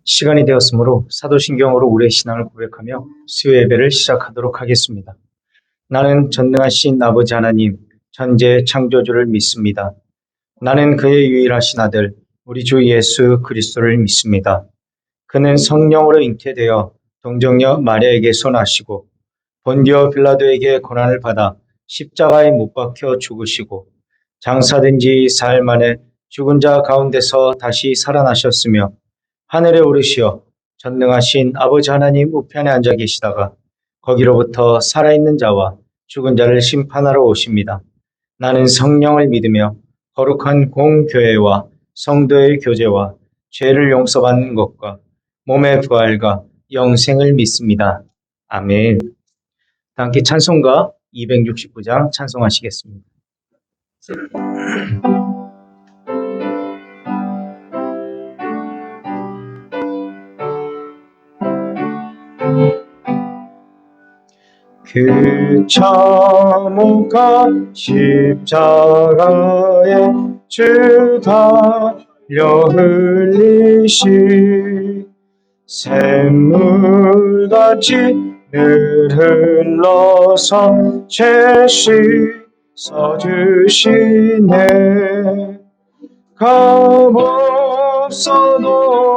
시간이 되었으므로 사도신경으로 우리의 신앙을 고백하며 수요 예배를 시작하도록 하겠습니다. 나는 전능하신 아버지 하나님, 천지의 창조주를 믿습니다. 나는 그의 유일하신 아들, 우리 주 예수 그리스도를 믿습니다. 그는 성령으로 잉태되어 동정녀 마리아에게서 나시고 본디오 빌라도에게 고난을 받아 십자가에 못 박혀 죽으시고 장사된 지 사흘 만에 죽은 자 가운데서 다시 살아나셨으며 하늘에 오르시어 전능하신 아버지 하나님 우편에 앉아 계시다가 거기로부터 살아있는 자와 죽은 자를 심판하러 오십니다. 나는 성령을 믿으며 거룩한 공교회와 성도의 교제와 죄를 용서받는 것과 몸의 부활과 영생을 믿습니다. 아멘. 함께 찬송가 269장 찬송하시겠습니다. 그 참혹한 십자가에 주 달려 흘리시 샘물같이 늘 흘러서 죄 씻어주시네. 값없어도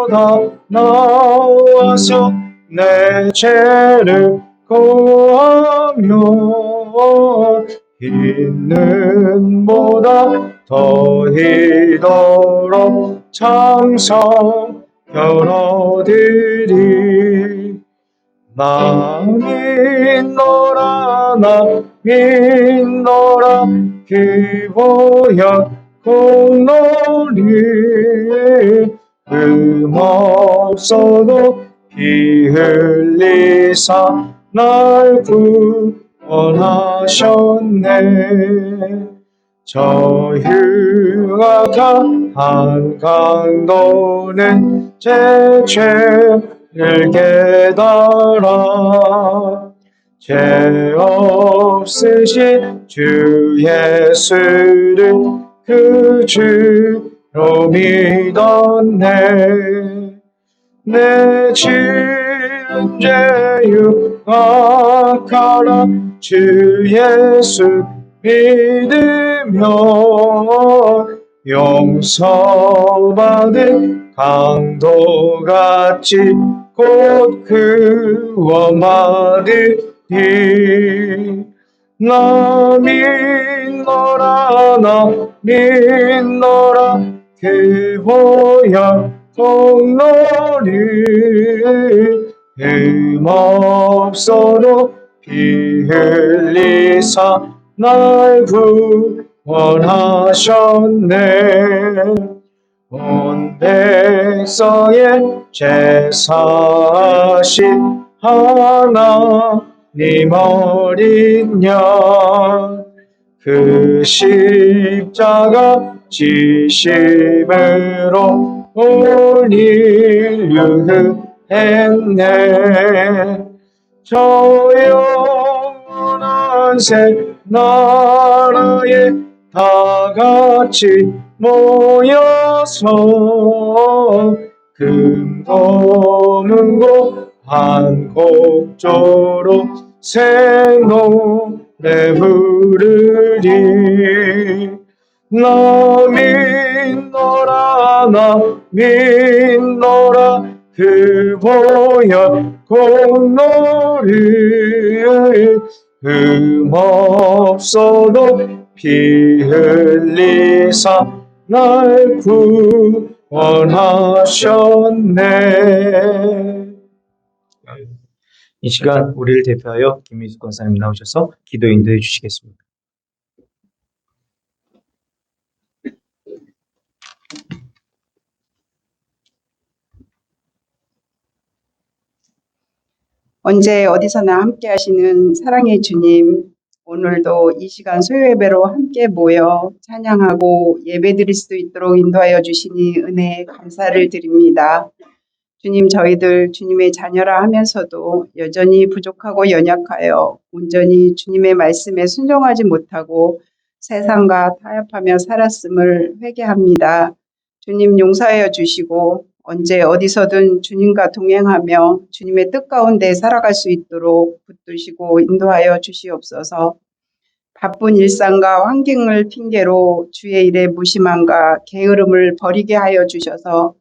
다 나와서 내 죄를 고하며 있는 보다 더히도록 참성 겨뤄드리. 나 믿노라 그 보혈 공로리 없어도 피 흘리사 날 구원하셨네. 저 흉악한 강도는 제 죄를 깨달아 죄 없으신 주 예수를 그 주로 믿었네. 내 지은 죄 융악하라 주 예수 믿으며 용서받은 강도같이 곧 구원받으리. 나 믿노라 그 보혈 공로리 없어도 피 흘리사 날 구원하셨네. 온 백성의 죄 사하신 하나님 어린 양, 그 십자가 지심으로 온 인류 했네. 저 영원한 새 나라에 다 같이 모여서 금고문고 한 곡조로 새 노래 부르리. 나 믿노라 그 보혈 공로리 없어도 피 흘리사 날 구원하셨네. 이 시간 우리를 대표하여 김민수 권사님 나오셔서 기도 인도해 주시겠습니다. 언제 어디서나 함께 하시는 사랑의 주님, 오늘도 이 시간 소요예배로 함께 모여 찬양하고 예배드릴 수 있도록 인도하여 주시니 은혜에 감사를 드립니다. 주님, 저희들 주님의 자녀라 하면서도 여전히 부족하고 연약하여 온전히 주님의 말씀에 순종하지 못하고 세상과 타협하며 살았음을 회개합니다. 주님 용서하여 주시고 언제 어디서든 주님과 동행하며 주님의 뜻 가운데 살아갈 수 있도록 붙드시고 인도하여 주시옵소서. 바쁜 일상과 환경을 핑계로 주의 일에 무심함과 게으름을 버리게 하여 주셔서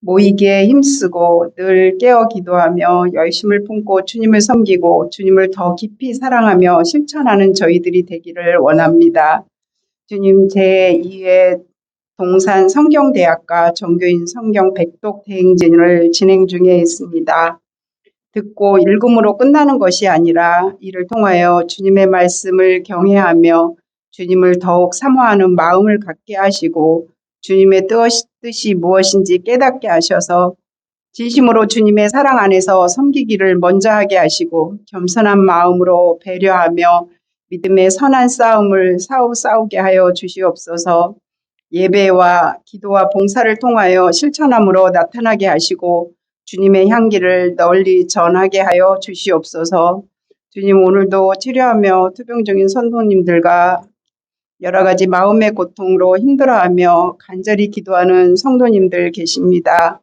모이기에 힘쓰고 늘 깨어 기도하며 열심을 품고 주님을 섬기고 주님을 더 깊이 사랑하며 실천하는 저희들이 되기를 원합니다. 주님, 제2회 동산 성경대학과 정교인 성경 백독 대행진을 진행 중에 있습니다. 듣고 읽음으로 끝나는 것이 아니라 이를 통하여 주님의 말씀을 경외하며 주님을 더욱 사모하는 마음을 갖게 하시고 주님의 뜻이 무엇인지 깨닫게 하셔서 진심으로 주님의 사랑 안에서 섬기기를 먼저 하게 하시고 겸손한 마음으로 배려하며 믿음의 선한 싸움을 싸우게 하여 주시옵소서. 예배와 기도와 봉사를 통하여 실천함으로 나타나게 하시고 주님의 향기를 널리 전하게 하여 주시옵소서. 주님, 오늘도 치료하며 투병 중인 성도님들과 여러 가지 마음의 고통으로 힘들어하며 간절히 기도하는 성도님들 계십니다.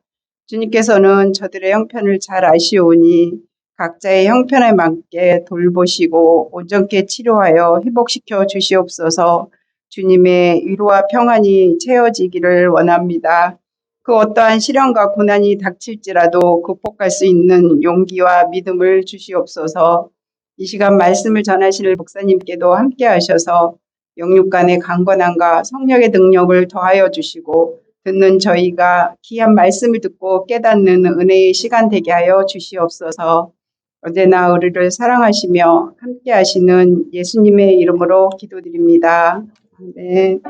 주님께서는 저들의 형편을 잘 아시오니 각자의 형편에 맞게 돌보시고 온전케 치료하여 회복시켜 주시옵소서. 주님의 위로와 평안이 채워지기를 원합니다. 그 어떠한 시련과 고난이 닥칠지라도 극복할 수 있는 용기와 믿음을 주시옵소서. 이 시간 말씀을 전하실 목사님께도 함께 하셔서 영육 간의 강건함과 성령의 능력을 더하여 주시고 듣는 저희가 귀한 말씀을 듣고 깨닫는 은혜의 시간 되게 하여 주시옵소서. 언제나 우리를 사랑하시며 함께 하시는 예수님의 이름으로 기도드립니다. 아멘.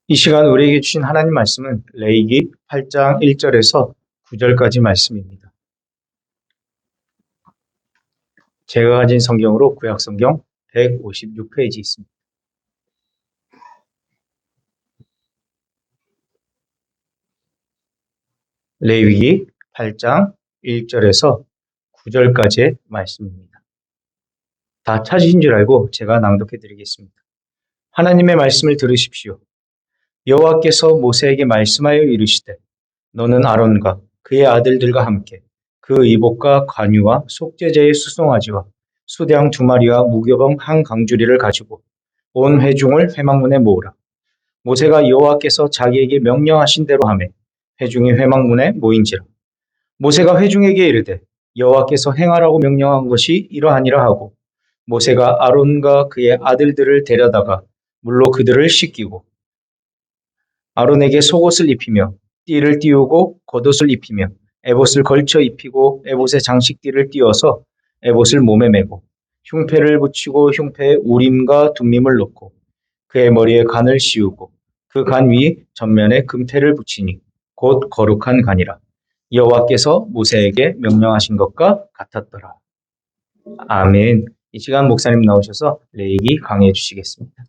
이 시간 우리에게 주신 하나님 말씀은 레위기 8장 1절에서 9절까지 말씀입니다. 제가 가진 성경으로 구약성경 156페이지 있습니다. 레위기 8장 1절에서 9절까지의 말씀입니다. 다 찾으신 줄 알고 제가 낭독해 드리겠습니다. 하나님의 말씀을 들으십시오. 여호와께서 모세에게 말씀하여 이르시되 너는 아론과 그의 아들들과 함께 그 의복과 관유와 속죄제의 수송아지와 수양 2마리와 무교병 1강주리를 가지고 온 회중을 회막문에 모으라. 모세가 여호와께서 자기에게 명령하신 대로 하매 회중이 회막문에 모인지라. 모세가 회중에게 이르되 여호와께서 행하라고 명령한 것이 이러하니라 하고 모세가 아론과 그의 아들들을 데려다가 물로 그들을 씻기고 아론에게 속옷을 입히며 띠를 띄우고 겉옷을 입히며 에봇을 걸쳐 입히고 에봇에 장식띠를 띄워서 에봇을 몸에 메고 흉패를 붙이고 흉패에 우림과 둠밈을 놓고 그의 머리에 간을 씌우고 그 간 위 전면에 금태를 붙이니 곧 거룩한 간이라. 여호와께서 모세에게 명령하신 것과 같았더라. 아멘. 이 시간 목사님 나오셔서 레위기 강의해 주시겠습니다.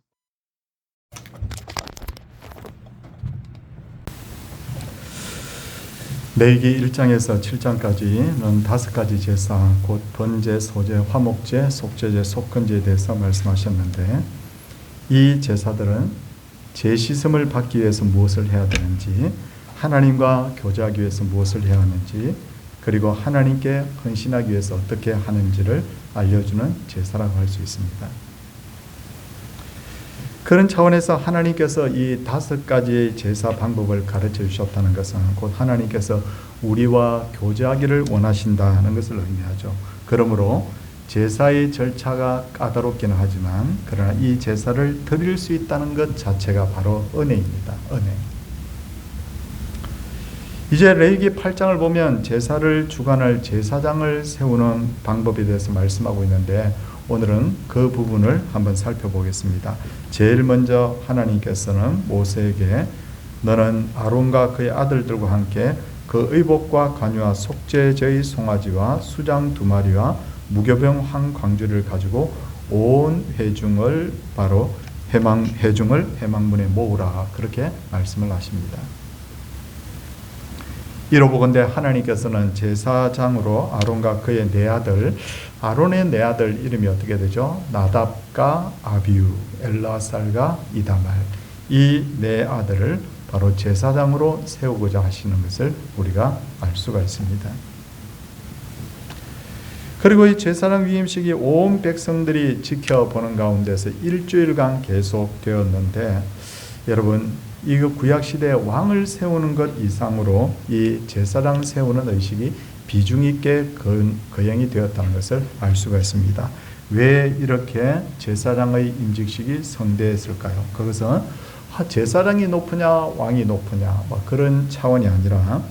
레위기 1장에서 7장까지는 5가지 제사, 곧 번제, 소제, 화목제, 속죄제, 속건제에 대해서 말씀하셨는데 이 제사들은 제시슴을 받기 위해서 무엇을 해야 되는지, 하나님과 교제하기 위해서 무엇을 해야 하는지, 그리고 하나님께 헌신하기 위해서 어떻게 하는지를 알려주는 제사라고 할 수 있습니다. 그런 차원에서 하나님께서 이 5가지의 제사 방법을 가르쳐 주셨다는 것은 곧 하나님께서 우리와 교제하기를 원하신다는 것을 의미하죠. 그러므로 제사의 절차가 까다롭기는 하지만 그러나 이 제사를 드릴 수 있다는 것 자체가 바로 은혜입니다. 은혜. 이제 레위기 8장을 보면 제사를 주관할 제사장을 세우는 방법에 대해서 말씀하고 있는데 오늘은 그 부분을 한번 살펴보겠습니다. 제일 먼저 하나님께서는 모세에게 너는 아론과 그의 아들들과 함께 그 의복과 관유와 속죄제의 송아지와 수장 2마리와 무교병 1강주리를 가지고 온 회중을 바로 회중을 회막문에 모으라 그렇게 말씀을 하십니다. 이로 보건대 하나님께서는 제사장으로 아론과 그의 네 아들, 아론의 네 아들 이름이 어떻게 되죠? 나답과 아비우, 엘라살과 이다말, 이 네 아들을 바로 제사장으로 세우고자 하시는 것을 우리가 알 수가 있습니다. 그리고 이 제사장 위임식이 온 백성들이 지켜보는 가운데서 일주일간 계속되었는데, 여러분 이거 구약시대에 왕을 세우는 것 이상으로 이 제사장 세우는 의식이 비중 있게 거행이 되었다는 것을 알 수가 있습니다. 왜 이렇게 제사장의 임직식이 성대했을까요? 그것은 제사장이 높으냐 왕이 높으냐 그런 차원이 아니라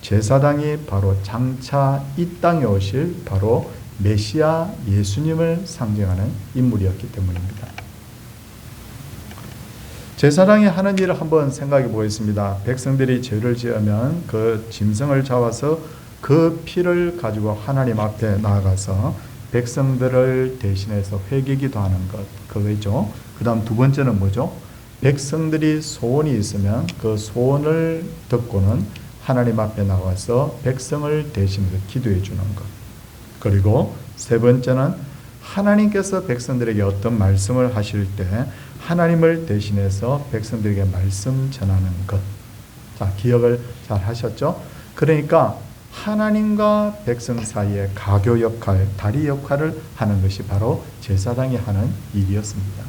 제사장이 바로 장차 이 땅에 오실 바로 메시아 예수님을 상징하는 인물이었기 때문입니다. 제사장이 하는 일을 한번 생각해 보겠습니다. 백성들이 죄를 지으면 그 짐승을 잡아서 그 피를 가지고 하나님 앞에 나아가서 백성들을 대신해서 회개기도 하는 것, 그거죠. 그 다음 두 번째는 뭐죠? 백성들이 소원이 있으면 그 소원을 듣고는 하나님 앞에 나와서 백성을 대신해서 기도해 주는 것. 그리고 세 번째는 하나님께서 백성들에게 어떤 말씀을 하실 때 하나님을 대신해서 백성들에게 말씀 전하는 것. 자, 기억을 잘 하셨죠? 그러니까 하나님과 백성 사이의 가교 역할, 다리 역할을 하는 것이 바로 제사장이 하는 일이었습니다.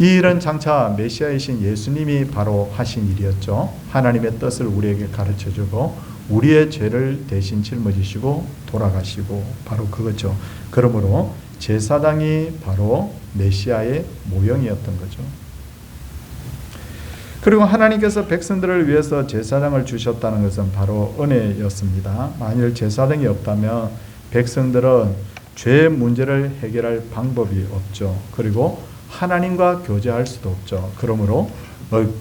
이 일은 장차 메시아이신 예수님이 바로 하신 일이었죠. 하나님의 뜻을 우리에게 가르쳐주고 우리의 죄를 대신 짊어지시고 돌아가시고 바로 그거죠. 그러므로 제사장이 바로 메시아의 모형이었던 거죠. 그리고 하나님께서 백성들을 위해서 제사장을 주셨다는 것은 바로 은혜였습니다. 만일 제사장이 없다면 백성들은 죄 문제를 해결할 방법이 없죠. 그리고 하나님과 교제할 수도 없죠. 그러므로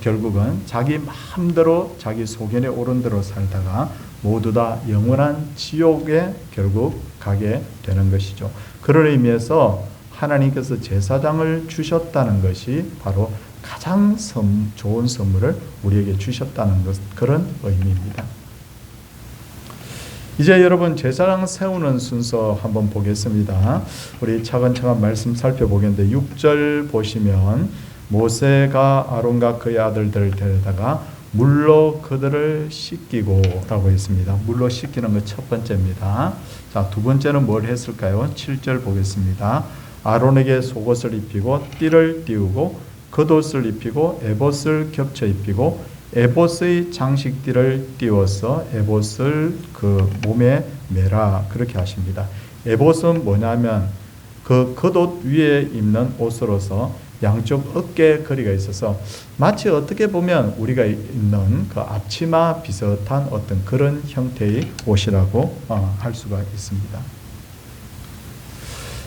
결국은 자기 마음대로 자기 소견에 오른 대로 살다가 모두 다 영원한 지옥에 결국 가게 되는 것이죠. 그런 의미에서 하나님께서 제사장을 주셨다는 것이 바로 가장 좋은 선물을 우리에게 주셨다는 것, 그런 의미입니다. 이제 여러분 제사장 세우는 순서 한번 보겠습니다. 우리 차근차근 말씀 살펴보겠는데 6절 보시면 모세가 아론과 그의 아들들을 데려다가 물로 그들을 씻기고 라고 했습니다. 물로 씻기는 것 첫 번째입니다. 자, 두 번째는 뭘 했을까요? 7절 보겠습니다. 아론에게 속옷을 입히고 띠를 띄우고 겉옷을 입히고 에봇을 겹쳐 입히고 에봇의 장식띠를 띄워서 에봇을 그 몸에 매라 그렇게 하십니다. 에봇은 뭐냐면 그 겉옷 위에 입는 옷으로서 양쪽 어깨 거리가 있어서 마치 어떻게 보면 우리가 입는 그 앞치마 비슷한 어떤 그런 형태의 옷이라고 할 수가 있습니다.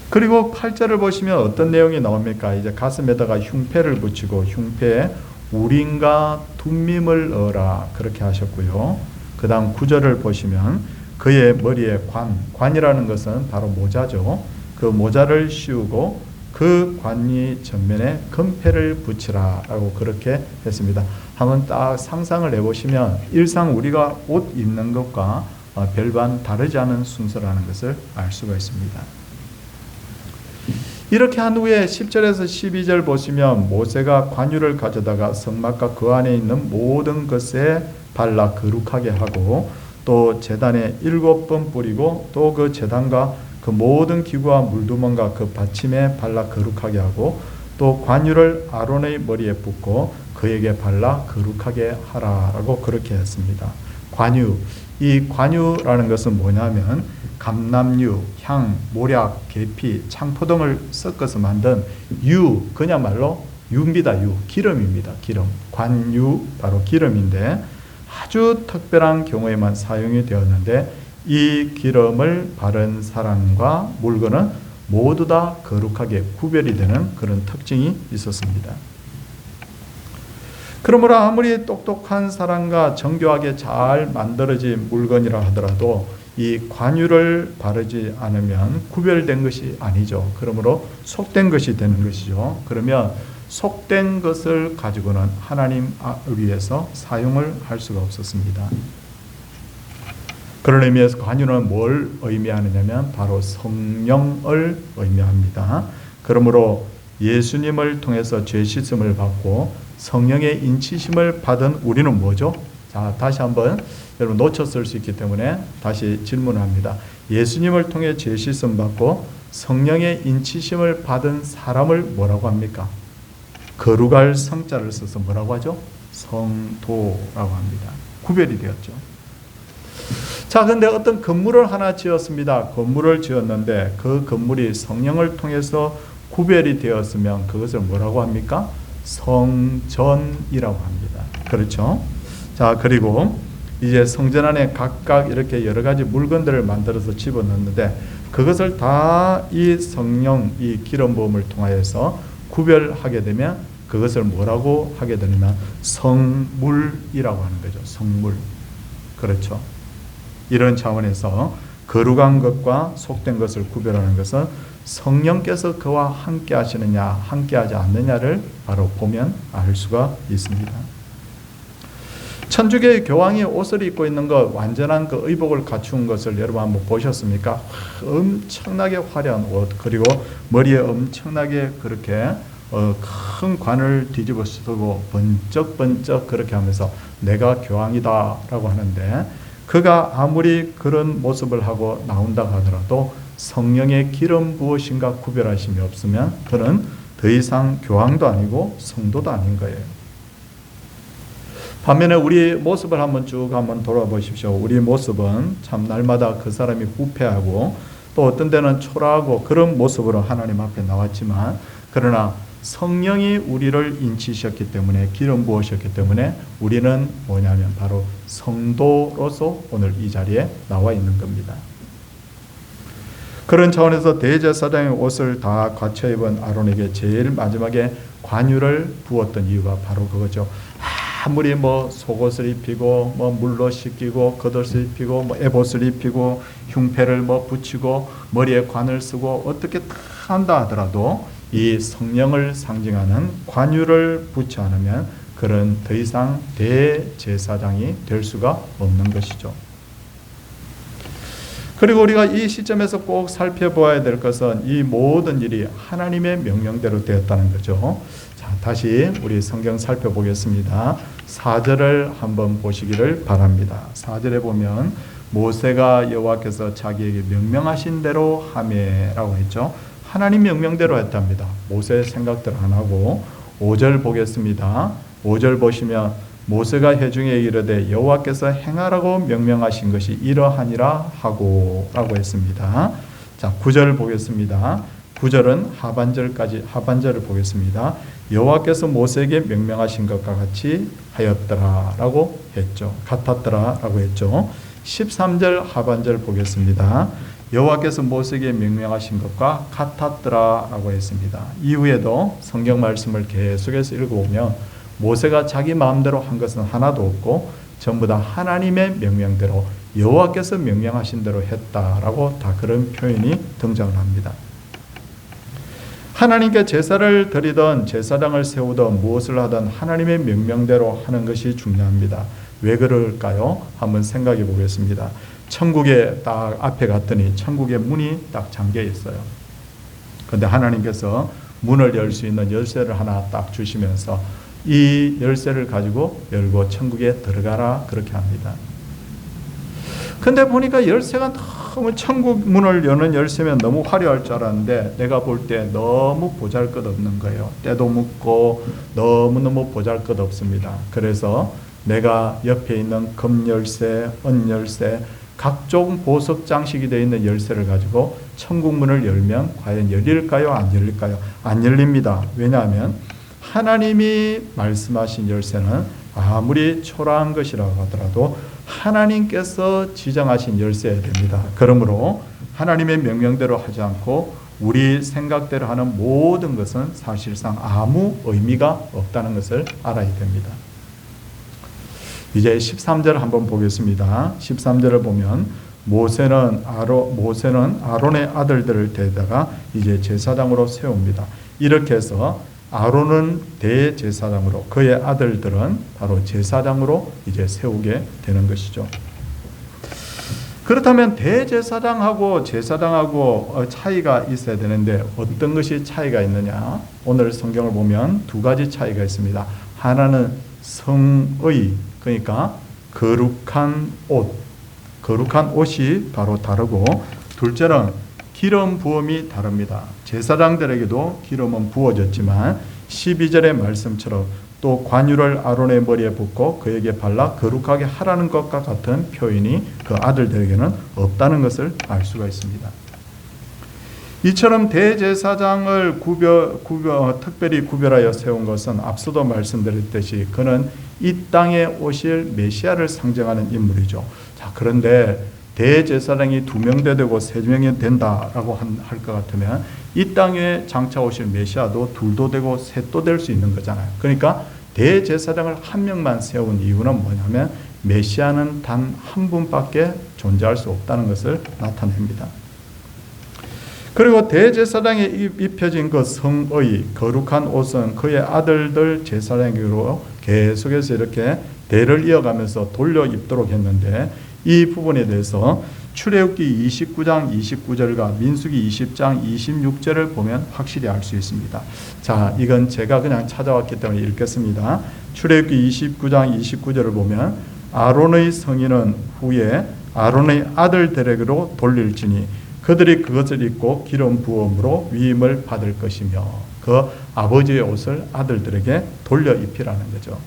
그리고 8절을 보시면 어떤 내용이 나옵니까? 이제 가슴에다가 흉패를 붙이고 흉패에 우림과 둠밈을 넣어라 그렇게 하셨고요. 그 다음 9절을 보시면 그의 머리에 관이라는 것은 바로 모자죠. 그 모자를 씌우고 그 관이 전면에 금패를 붙이라 라고 그렇게 했습니다. 한번 딱 상상을 해보시면 일상 우리가 옷 입는 것과 별반 다르지 않은 순서라는 것을 알 수가 있습니다. 이렇게 한 후에 10절에서 12절 보시면 모세가 관유를 가져다가 성막과 그 안에 있는 모든 것에 발라 거룩하게 하고 또 제단에 7번 뿌리고 또 그 제단과 그 모든 기구와 물두멍과 그 받침에 발라 거룩하게 하고 또 관유를 아론의 머리에 붓고 그에게 발라 거룩하게 하라라고 그렇게 했습니다. 관유, 이 관유라는 것은 뭐냐면 감람유, 향, 모략, 계피, 창포 등을 섞어서 만든 그야말로 유입니다. 기름입니다. 기름. 관유, 바로 기름인데 아주 특별한 경우에만 사용이 되었는데 이 기름을 바른 사람과 물건은 모두 다 거룩하게 구별이 되는 그런 특징이 있었습니다. 그러므로 아무리 똑똑한 사람과 정교하게 잘 만들어진 물건이라 하더라도 이 관유를 바르지 않으면 구별된 것이 아니죠. 그러므로 속된 것이 되는 것이죠. 그러면 속된 것을 가지고는 하나님을 위해서 사용을 할 수가 없었습니다. 그런 의미에서 관유는 뭘 의미하느냐면 바로 성령을 의미합니다. 그러므로 예수님을 통해서 죄 씻음을 받고 성령의 인치심을 받은 우리는 뭐죠? 자, 다시 한번 여러분 놓쳤을 수 있기 때문에 다시 질문합니다. 예수님을 통해 죄 씻음 받고 성령의 인치심을 받은 사람을 뭐라고 합니까? 거룩할 성자를 써서 뭐라고 하죠? 성도라고 합니다. 구별이 되었죠. 자, 근데 어떤 건물을 하나 지었습니다. 건물을 지었는데 그 건물이 성령을 통해서 구별이 되었으면 그것을 뭐라고 합니까? 성전이라고 합니다. 그렇죠? 자, 그리고 이제 성전 안에 각각 이렇게 여러 가지 물건들을 만들어서 집어넣는데 그것을 다 이 성령, 이 기름 부음을 통하여서 구별하게 되면 그것을 뭐라고 하게 되냐면 성물이라고 하는 거죠. 성물. 그렇죠? 이런 차원에서 거룩한 것과 속된 것을 구별하는 것은 성령께서 그와 함께 하시느냐 함께 하지 않느냐를 바로 보면 알 수가 있습니다. 천주교의 교황이 옷을 입고 있는 것, 완전한 그 의복을 갖춘 것을 여러분 한번 보셨습니까? 엄청나게 화려한 옷, 그리고 머리에 엄청나게 그렇게 큰 관을 뒤집어 쓰고 번쩍번쩍 그렇게 하면서 내가 교황이다 라고 하는데, 그가 아무리 그런 모습을 하고 나온다고 하더라도 성령의 기름 부으심과 구별하심이 없으면 그는 더 이상 교황도 아니고 성도도 아닌 거예요. 반면에 우리 모습을 한번 돌아보십시오. 우리 모습은 참 날마다 그 사람이 부패하고 또 어떤 데는 초라하고 그런 모습으로 하나님 앞에 나왔지만, 그러나 성령이 우리를 인치셨기 때문에, 기름 부으셨기 때문에 우리는 뭐냐면 바로 성도로서 오늘 이 자리에 나와 있는 겁니다. 그런 차원에서 대제사장의 옷을 다 갖춰 입은 아론에게 제일 마지막에 관유를 부었던 이유가 바로 그거죠. 아무리 속옷을 입히고 물로 씻기고 겉옷을 입히고 에봇을 입히고 흉패를 붙이고 머리에 관을 쓰고 어떻게 다 한다 하더라도 이 성령을 상징하는 관유를 붙지 않으면 그는 더 이상 대제사장이 될 수가 없는 것이죠. 그리고 우리가 이 시점에서 꼭 살펴보아야 될 것은 이 모든 일이 하나님의 명령대로 되었다는 거죠. 자, 다시 우리 성경 살펴보겠습니다. 4절을 한번 보시기를 바랍니다. 4절에 보면 모세가 여호와께서 자기에게 명령하신 대로 하매라고 했죠. 하나님 명령대로 했답니다. 모세의 생각대로 안 하고. 5절 보겠습니다. 5절 보시면 모세가 회중에 이르되 여호와께서 행하라고 명령하신 것이 이러하니라 하고 라고 했습니다. 자, 9절 보겠습니다. 9절은 하반절을 보겠습니다. 여호와께서 모세에게 명령하신 것과 같이 하였더라 라고 했죠. 같았더라 라고 했죠. 13절 하반절 보겠습니다. 여호와께서 모세에게 명령하신 것과 같았더라 라고 했습니다. 이후에도 성경 말씀을 계속해서 읽어보면 모세가 자기 마음대로 한 것은 하나도 없고 전부 다 하나님의 명령대로 여호와께서 명령하신 대로 했다라고 다 그런 표현이 등장을 합니다. 하나님께 제사를 드리던 제사장을 세우던 무엇을 하던 하나님의 명령대로 하는 것이 중요합니다. 왜 그럴까요? 한번 생각해 보겠습니다. 천국에 딱 앞에 갔더니 천국의 문이 딱 잠겨 있어요. 그런데 하나님께서 문을 열 수 있는 열쇠를 하나 딱 주시면서 이 열쇠를 가지고 열고 천국에 들어가라 그렇게 합니다. 근데 보니까 열쇠가 너무 천국 문을 여는 열쇠면 너무 화려할 줄 알았는데 내가 볼 때 너무 보잘것없는 거예요. 때도 묻고 너무너무 보잘것없습니다. 그래서 내가 옆에 있는 금 열쇠, 은 열쇠, 각종 보석 장식이 되어 있는 열쇠를 가지고 천국 문을 열면 과연 열릴까요? 안 열릴까요? 안 열립니다. 왜냐하면 하나님이 말씀하신 열쇠는 아무리 초라한 것이라고 하더라도 하나님께서 지정하신 열쇠여야 됩니다. 그러므로 하나님의 명령대로 하지 않고 우리 생각대로 하는 모든 것은 사실상 아무 의미가 없다는 것을 알아야 됩니다. 이제 13절 한번 보겠습니다. 13절을 보면 모세는 아론의 아들들을 데려다가 이제 제사장으로 세웁니다. 이렇게 해서 아론은 대제사장으로, 그의 아들들은 바로 제사장으로 이제 세우게 되는 것이죠. 그렇다면 대제사장하고 제사장하고 차이가 있어야 되는데 어떤 것이 차이가 있느냐? 오늘 성경을 보면 두 가지 차이가 있습니다. 하나는 성의, 그러니까 거룩한 옷이 바로 다르고, 둘째는 기름 부음이 다릅니다. 제사장들에게도 기름은 부어졌지만 12절의 말씀처럼 또 관유를 아론의 머리에 붓고 그에게 발라 거룩하게 하라는 것과 같은 표현이 그 아들들에게는 없다는 것을 알 수가 있습니다. 이처럼 대제사장을 특별히 구별하여 세운 것은 앞서도 말씀드렸듯이 그는 이 땅에 오실 메시아를 상징하는 인물이죠. 자, 그런데 대제사장이 2명 되고 3명이 된다라고 할 것 같으면 이 땅에 장차 오실 메시아도 2도 되고 3도 될 수 있는 거잖아요. 그러니까 대제사장을 1명만 세운 이유는 뭐냐면 메시아는 단 한 분밖에 존재할 수 없다는 것을 나타냅니다. 그리고 대제사장에 입혀진 그 성의, 거룩한 옷은 그의 아들들 제사장으로 계속해서 이렇게 대를 이어가면서 돌려 입도록 했는데, 이 부분에 대해서 출애굽기 29장 29절과 민수기 20장 26절을 보면 확실히 알 수 있습니다. 자, 이건 제가 그냥 찾아왔기 때문에 읽겠습니다. 출애굽기 29장 29절을 보면 아론의 성인은 후에 아론의 아들들에게로 돌릴지니 그들이 그것을 입고 기름 부음으로 위임을 받을 것이며, 그 아버지의 옷을 아들들에게 돌려 입히라는 거죠.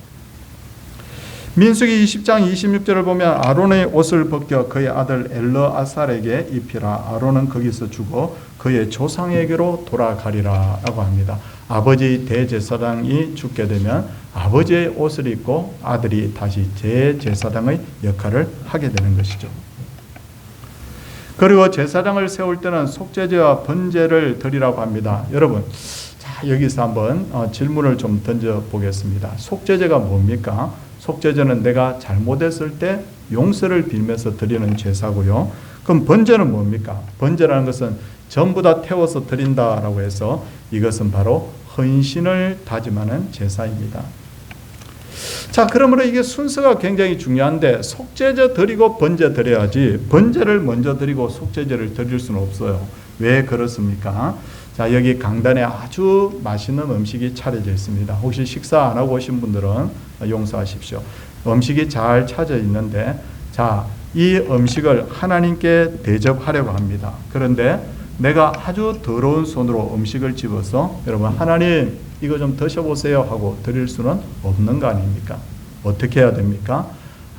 민수기 20장 26절을 보면 아론의 옷을 벗겨 그의 아들 엘르아살에게 입히라. 아론은 거기서 죽어 그의 조상에게로 돌아가리라 라고 합니다. 아버지 대제사장이 죽게 되면 아버지의 옷을 입고 아들이 다시 제사장의 역할을 하게 되는 것이죠. 그리고 제사장을 세울 때는 속죄제와 번제를 드리라고 합니다. 여러분, 자, 여기서 한번 질문을 좀 던져보겠습니다. 속죄제가 뭡니까? 속죄제는 내가 잘못했을 때 용서를 빌면서 드리는 제사고요. 그럼 번제는 뭡니까? 번제라는 것은 전부 다 태워서 드린다라고 해서 이것은 바로 헌신을 다짐하는 제사입니다. 자, 그러므로 이게 순서가 굉장히 중요한데 속죄제 드리고 번제 드려야지 번제를 먼저 드리고 속죄제를 드릴 수는 없어요. 왜 그렇습니까? 자, 여기 강단에 아주 맛있는 음식이 차려져 있습니다. 혹시 식사 안 하고 오신 분들은 용서하십시오. 음식이 잘 차져 있는데, 자, 이 음식을 하나님께 대접하려고 합니다. 그런데 내가 아주 더러운 손으로 음식을 집어서 여러분 하나님 이거 좀 드셔보세요 하고 드릴 수는 없는 거 아닙니까? 어떻게 해야 됩니까?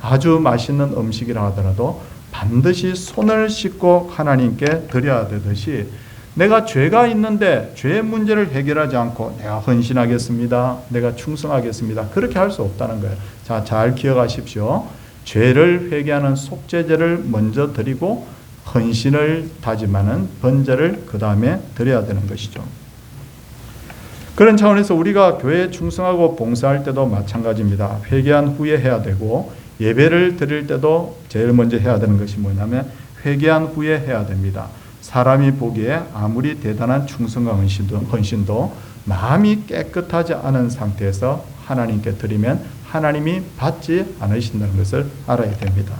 아주 맛있는 음식이라 하더라도 반드시 손을 씻고 하나님께 드려야 되듯이, 내가 죄가 있는데 죄 문제를 해결하지 않고 내가 헌신하겠습니다, 내가 충성하겠습니다, 그렇게 할 수 없다는 거예요. 자, 잘 기억하십시오. 죄를 회개하는 속죄제를 먼저 드리고 헌신을 다짐하는 번제를 그 다음에 드려야 되는 것이죠. 그런 차원에서 우리가 교회에 충성하고 봉사할 때도 마찬가지입니다. 회개한 후에 해야 되고, 예배를 드릴 때도 제일 먼저 해야 되는 것이 뭐냐면 회개한 후에 해야 됩니다. 사람이 보기에 아무리 대단한 충성과 헌신도 마음이 깨끗하지 않은 상태에서 하나님께 드리면 하나님이 받지 않으신다는 것을 알아야 됩니다.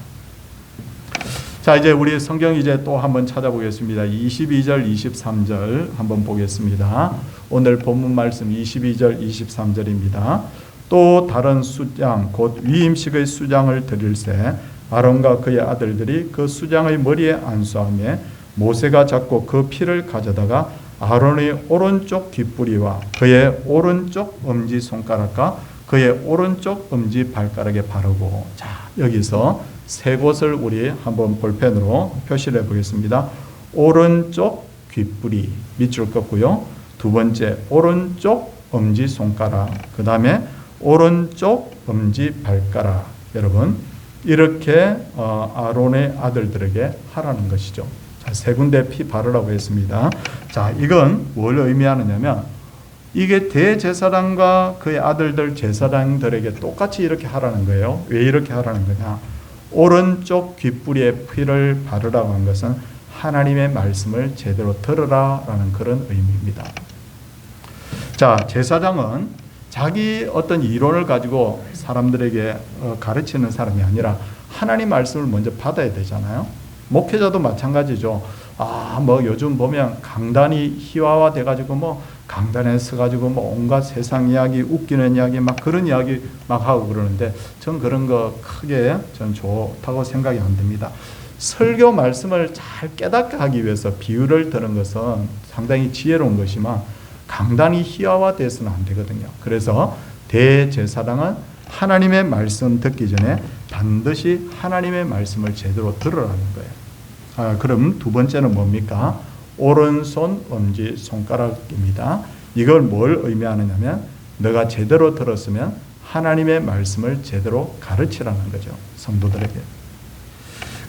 자, 이제 우리 성경 이제 또 한번 찾아보겠습니다. 22절, 23절 한번 보겠습니다. 오늘 본문 말씀 22절, 23절입니다. 또 다른 수장, 곧 위임식의 수장을 드릴새 아론과 그의 아들들이 그 수장의 머리에 안수하며 모세가 잡고 그 피를 가져다가 아론의 오른쪽 귓부리와 그의 오른쪽 엄지손가락과 그의 오른쪽 엄지발가락에 바르고, 자, 여기서 세 곳을 우리 한번 볼펜으로 표시를 해보겠습니다. 오른쪽 귓부리 밑줄 긋고요. 두 번째 오른쪽 엄지손가락, 그 다음에 오른쪽 엄지발가락. 여러분, 이렇게 아론의 아들들에게 하라는 것이죠. 자, 세 군데 피 바르라고 했습니다. 자, 이건 뭘 의미하느냐면 이게 대제사장과 그의 아들들 제사장들에게 똑같이 이렇게 하라는 거예요. 왜 이렇게 하라는 거냐? 오른쪽 귓불에 피를 바르라고 한 것은 하나님의 말씀을 제대로 들으라라는 그런 의미입니다. 자, 제사장은 자기 어떤 이론을 가지고 사람들에게 가르치는 사람이 아니라 하나님 말씀을 먼저 받아야 되잖아요. 목회자도 마찬가지죠. 뭐 요즘 보면 강단이 희화화 돼가지고 뭐 강단에 서가지고 뭐 온갖 세상 이야기, 웃기는 이야기 막 그런 이야기 막 하고 그러는데 전 그런 거 크게 전 좋다고 생각이 안 듭니다. 설교 말씀을 잘 깨닫게 하기 위해서 비유를 드는 것은 상당히 지혜로운 것이지만 강단이 희화화돼서는 안 되거든요. 그래서 대제사장은 하나님의 말씀 듣기 전에 반드시 하나님의 말씀을 제대로 들으라는 거예요. 그럼 두 번째는 뭡니까? 오른손, 엄지, 손가락입니다. 이걸 뭘 의미하느냐면 너가 제대로 들었으면 하나님의 말씀을 제대로 가르치라는 거죠. 성도들에게.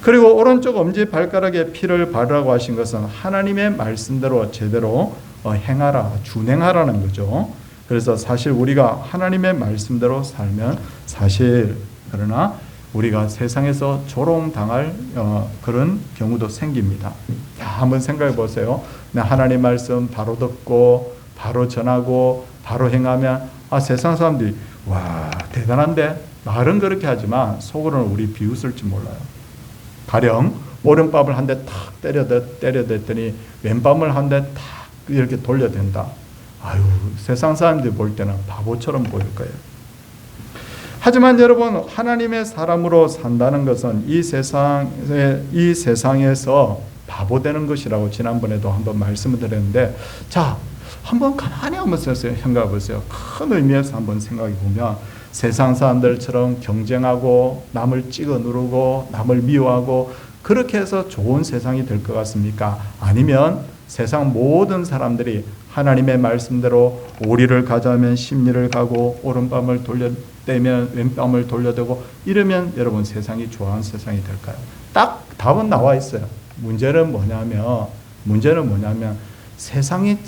그리고 오른쪽 엄지 발가락에 피를 바르라고 하신 것은 하나님의 말씀대로 제대로 행하라, 준행하라는 거죠. 그래서 사실 우리가 하나님의 말씀대로 살면 사실 그러나 우리가 세상에서 조롱당할 그런 경우도 생깁니다. 자, 한번 생각해 보세요. 하나님 말씀 바로 듣고 바로 전하고 바로 행하면 세상 사람들이 와 대단한데 말은 그렇게 하지만 속으로는 우리 비웃을지 몰라요. 가령 오른밤을 한 대 탁 때려댔더니 왼밤을 한 대 탁 이렇게 돌려댄다. 세상 사람들이 볼 때는 바보처럼 보일 거예요. 하지만 여러분, 하나님의 사람으로 산다는 것은 이 세상에서 바보 되는 것이라고 지난번에도 한번 말씀을 드렸는데, 자, 한번 가만히 한번 생각해 보세요. 큰 의미에서 한번 생각해 보면 세상 사람들처럼 경쟁하고 남을 찍어 누르고 남을 미워하고 그렇게 해서 좋은 세상이 될 것 같습니까? 아니면 세상 모든 사람들이 하나님의 말씀대로 오리를 가자면 십리를 가고 오른밤을 돌려대면 왼밤을 돌려대고 이러면 여러분 세상이 좋아하는 세상이 될까요? 딱 답은 나와 있어요. 문제는 뭐냐면 세상이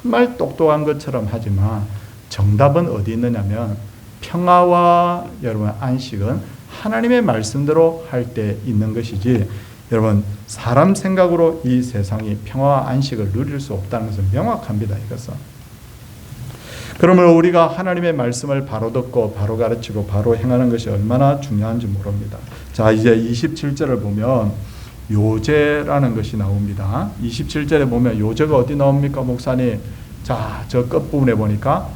정말 똑똑한 것처럼 하지만 정답은 어디 있느냐면 평화와 여러분 안식은 하나님의 말씀대로 할 때 있는 것이지 여러분 사람 생각으로 이 세상이 평화와 안식을 누릴 수 없다는 것은 명확합니다. 이것은. 그러므로 우리가 하나님의 말씀을 바로 듣고 바로 가르치고 바로 행하는 것이 얼마나 중요한지 모릅니다. 자, 이제 27절을 보면 요제라는 것이 나옵니다. 27절에 보면 요제가 어디 나옵니까, 목사님? 자, 저 끝부분에 보니까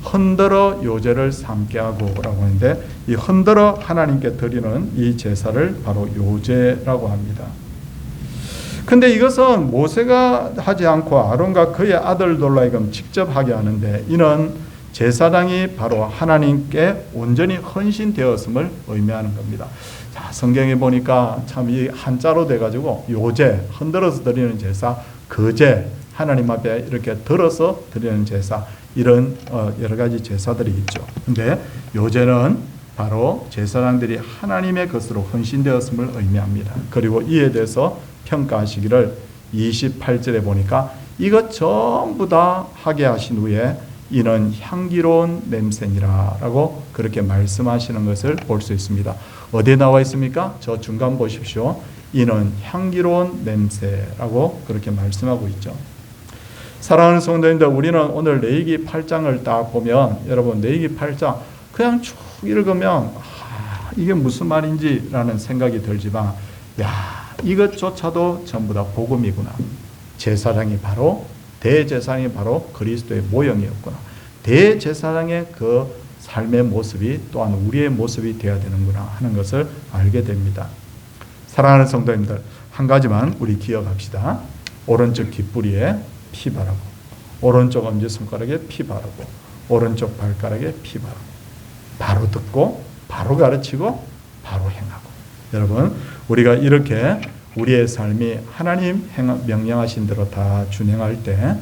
흔들어 요제를 삼게 하고 라고 하는데 이 흔들어 하나님께 드리는 이 제사를 바로 요제라고 합니다. 근데 이것은 모세가 하지 않고 아론과 그의 아들들로 하여금 직접 하게 하는데 이는 제사장이 바로 하나님께 온전히 헌신되었음을 의미하는 겁니다. 자, 성경에 보니까 참 이 한자로 돼가지고 요제, 흔들어서 드리는 제사, 거제, 하나님 앞에 이렇게 들어서 드리는 제사, 이런 여러 가지 제사들이 있죠. 근데 요제는 바로 제사장들이 하나님의 것으로 헌신되었음을 의미합니다. 그리고 이에 대해서 평가하시기를 28절에 보니까 이것 전부 다 하게 하신 후에 이는 향기로운 냄새니라라고 그렇게 말씀하시는 것을 볼 수 있습니다. 어디에 나와 있습니까? 저 중간 보십시오. 이는 향기로운 냄새라고 그렇게 말씀하고 있죠. 사랑하는 성도님들, 우리는 오늘 레위기 8장을 딱 보면 여러분 레위기 8장 그냥 쭉 읽으면 이게 무슨 말인지라는 생각이 들지만 이것조차도 전부 다 복음이구나. 제사장이 바로 대제사장이 바로 그리스도의 모형이었구나. 대제사장의 그 삶의 모습이 또한 우리의 모습이 되어야 되는구나 하는 것을 알게 됩니다. 사랑하는 성도님들, 한 가지만 우리 기억합시다. 오른쪽 귓부리에 피 바르고 오른쪽 엄지손가락에 피 바르고 오른쪽 발가락에 피 바르고 바로 듣고 바로 가르치고 바로 행하고. 여러분, 우리가 이렇게 우리의 삶이 하나님 명령하신 대로 다 준행할 때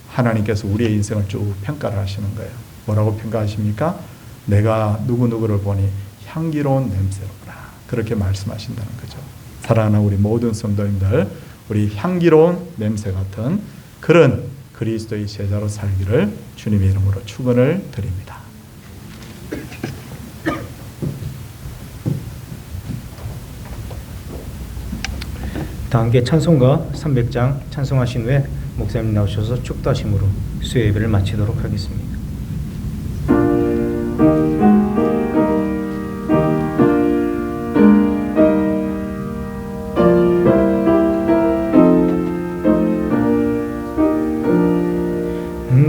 하나님께서 우리의 인생을 쭉 평가를 하시는 거예요. 뭐라고 평가하십니까? 내가 누구누구를 보니 향기로운 냄새로구나. 그렇게 말씀하신다는 거죠. 사랑하는 우리 모든 성도님들, 우리 향기로운 냄새 같은 그런 그리스도의 제자로 살기를 주님의 이름으로 축원을 드립니다. 다 함께 찬송가 300장 찬송하신 후에 목사님 나오셔서 축도하심으로 수요 예배를 마치도록 하겠습니다.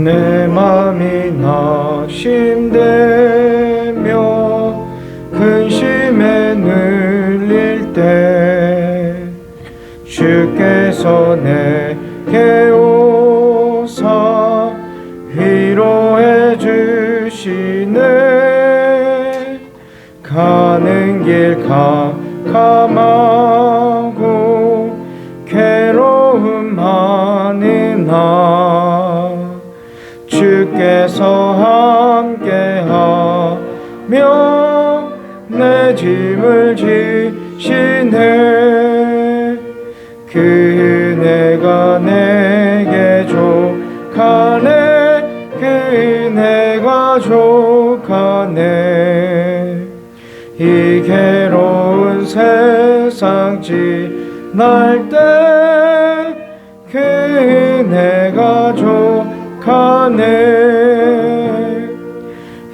내 맘이 낙심되며 근심에 눌릴 때 주께서 내게 오사 위로해 주시네. 가는 길 캄캄하고 괴로움 많으나 주께서 함께하며 내 짐을 지시네. 그 은혜가 내게 족하네. 그 은혜가 족하네. 이 괴로운 세상 지날 때 그 은혜가 족하네.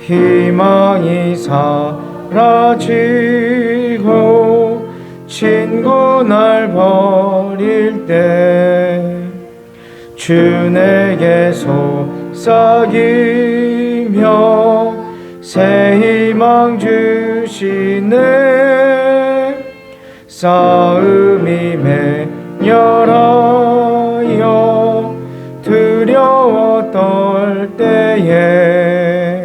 희망이 사라지고 친구 날 버릴 때 주 내게 속삭이며 새 희망 주시네. 싸움이 맹렬하여 두려워 떨 때에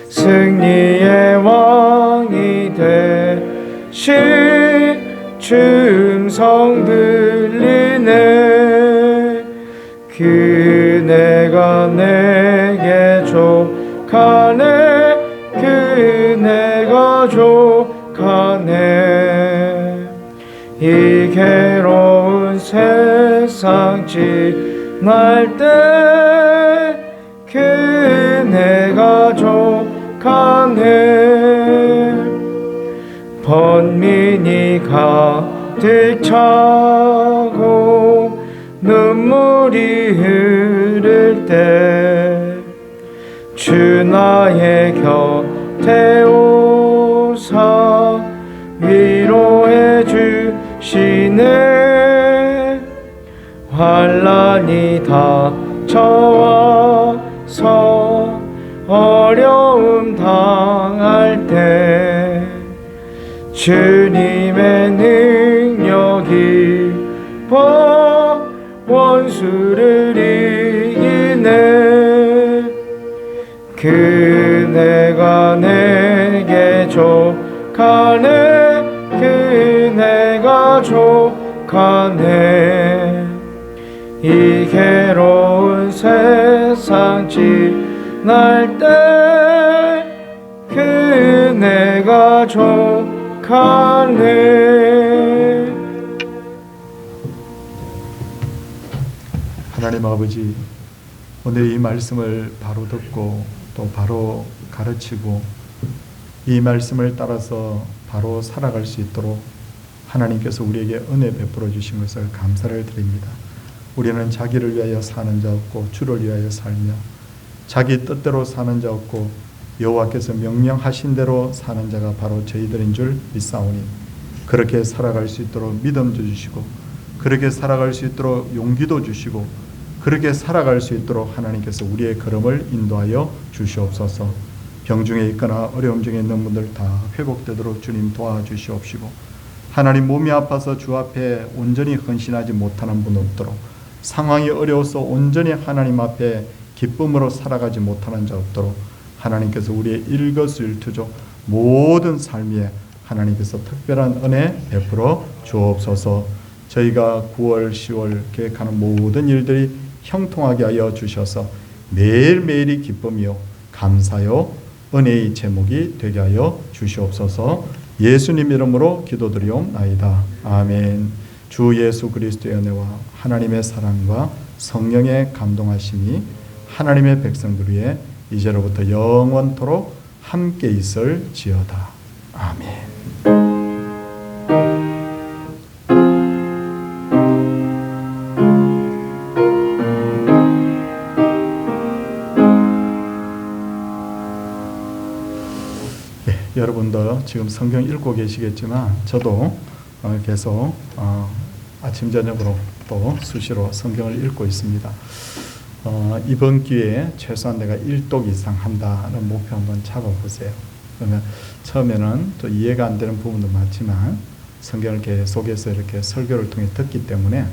승리의 왕이 되신 주 음성 들리네. 그 은혜가 내게 족하네. 그 은혜가 족하네. 이 괴로운 세상 지날 때 그 은혜가 족하네. 번민이 가득 차고 눈물이 흐를 때 주 나의 곁에 오사 위로해 주시네. 환난이 닥쳐와서 어려움 당할 때 주님의 능력이 원수를 이기네. 그 은혜가 내게 족하네. 그 은혜가 족하네. 이 괴로운 세상 지날 때 그 은혜가 족하네. 하나님 아버지, 오늘 이 말씀을 바로 듣고 또 바로 가르치고 이 말씀을 따라서 바로 살아갈 수 있도록 하나님께서 우리에게 은혜 베풀어 주신 것을 감사를 드립니다. 우리는 자기를 위하여 사는 자 없고 주를 위하여 살며 자기 뜻대로 사는 자 없고 여호와께서 명령하신 대로 사는 자가 바로 저희들인 줄 믿사오니 그렇게 살아갈 수 있도록 믿음도 주시고 그렇게 살아갈 수 있도록 용기도 주시고 그렇게 살아갈 수 있도록 하나님께서 우리의 걸음을 인도하여 주시옵소서. 병중에 있거나 어려움 중에 있는 분들 다 회복되도록 주님 도와주시옵시고 하나님 몸이 아파서 주 앞에 온전히 헌신하지 못하는 분 없도록 상황이 어려워서 온전히 하나님 앞에 기쁨으로 살아가지 못하는 자 없도록 하나님께서 우리의 일거수일투족 모든 삶에 하나님께서 특별한 은혜 베풀어 주옵소서. 저희가 9월 10월 계획하는 모든 일들이 형통하게 하여 주셔서 매일매일이 기쁨이요 감사요 은혜의 제목이 되게 하여 주시옵소서. 예수님 이름으로 기도드리옵나이다. 아멘. 주 예수 그리스도의 은혜와 하나님의 사랑과 성령의 감동하심이 하나님의 백성들 위에 이제로부터 영원토록 함께 있을지어다. 아멘. 여러분도 지금 성경 읽고 계시겠지만 저도 계속 아침 저녁으로 또 수시로 성경을 읽고 있습니다. 이번 기회에 최소한 내가 1독 이상 한다는 목표 한번 잡아보세요. 그러면 처음에는 또 이해가 안 되는 부분도 많지만 성경을 계속해서 이렇게 설교를 통해 듣기 때문에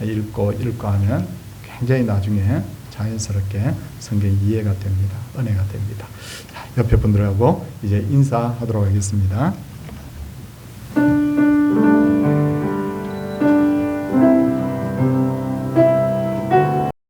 읽고 하면 굉장히 나중에 자연스럽게 성경이 이해가 됩니다. 은혜가 됩니다. 자, 옆에 분들하고 이제 인사하도록 하겠습니다.